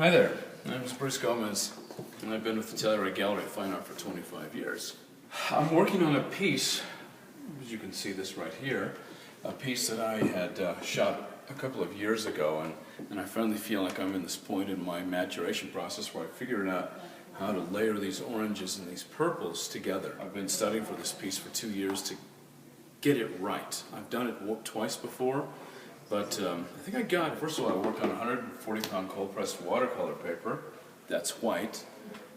Hi there, my name is Bruce Gomez, and I've been with the Telluride Gallery of Fine Art for 25 years. I'm working on a piece, as you can see this right here, a piece that I had shot a couple of years ago, and I finally feel like I'm in this point in my maturation process where I figured out how to layer these oranges and these purples together. I've been studying for this piece for 2 years to get it right. I've done it twice before, but I think I got it. First of all, I worked on 140-pound cold-pressed watercolor paper. That's white.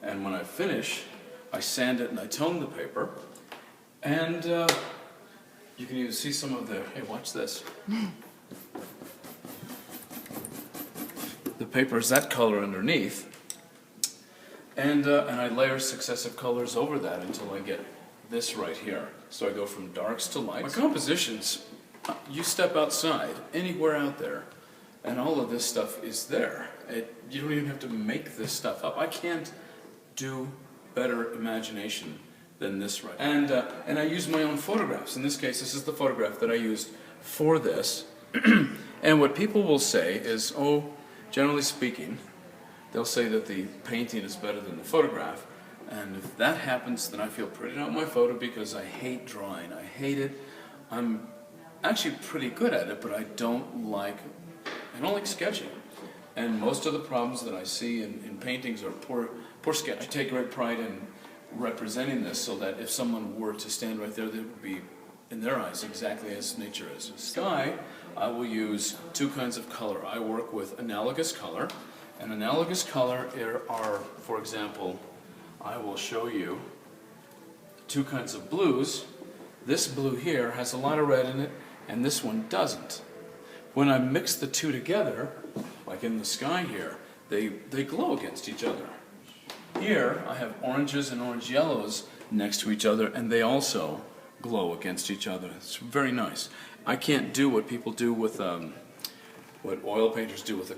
And when I finish, I sand it and I tone the paper. And you can even see some of the, hey, watch this. The paper is that color underneath. And I layer successive colors over that until I get this right here. So I go from darks to lights. My compositions, you step outside, anywhere out there, and all of this stuff is there. You don't even have to make this stuff up. I can't do better imagination than this right now. And I use my own photographs. In this case, this is the photograph that I used for this. And what people will say is, oh, generally speaking, they'll say that the painting is better than the photograph. And if that happens, then I feel pretty out my photo because I hate drawing. I hate it. I'm actually pretty good at it, but I don't like sketching. And most of the problems that I see in paintings are poor sketch. I take great pride in representing this so that if someone were to stand right there, they would be, in their eyes, exactly as nature is. Sky, I will use two kinds of color. I work with analogous color. And analogous color are, for example, I will show you two kinds of blues. This blue here has a lot of red in it, and this one doesn't. When I mix the two together, like in the sky here, they glow against each other. Here, I have oranges and orange yellows next to each other, and they also glow against each other. It's very nice. I can't do what people do with, what oil painters do with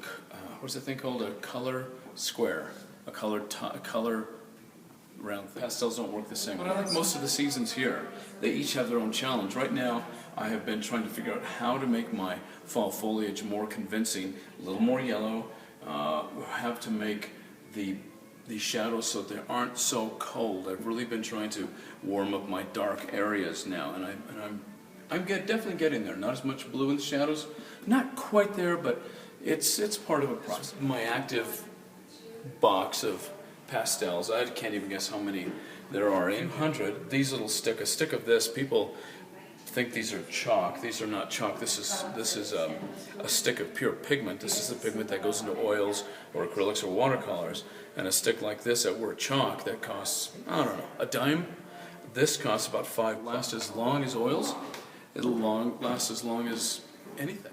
what's the thing called? A color square. A color round thing. Pastels don't work the same. But I like most of the seasons here. They each have their own challenge. Right now, I have been trying to figure out how to make my fall foliage more convincing, a little more yellow. Have to make the shadows so they aren't so cold. I've really been trying to warm up my dark areas now, and I'm definitely getting there. Not as much blue in the shadows, not quite there, but it's part of a process. My active box of pastels, I can't even guess how many there are. 100. These little a stick of this. People think these are chalk. These are not chalk. This is a stick of pure pigment. This is the pigment that goes into oils or acrylics or watercolors. And a stick like this that were chalk that costs, I don't know, a dime. This costs about $5. Lasts as long as oils. It'll last as long as anything.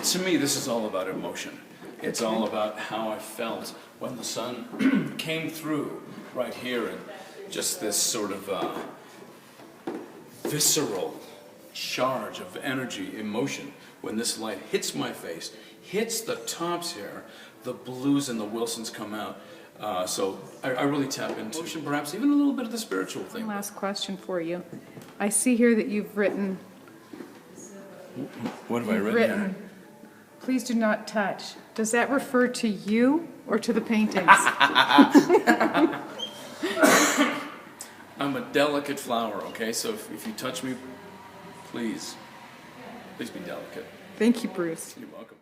To me, this is all about emotion. It's all about how I felt when the sun came through right here, and just this sort of visceral charge of energy, emotion. When this light hits my face, hits the tops here, the blues and the Wilsons come out. So I really tap into emotion, perhaps even a little bit of the spiritual thing. Last question for you. I see here that you've written. What have I written here? Please do not touch. Does that refer to you or to the paintings? I'm a delicate flower, okay? So if you touch me, please be delicate. Thank you, Bruce. You're welcome.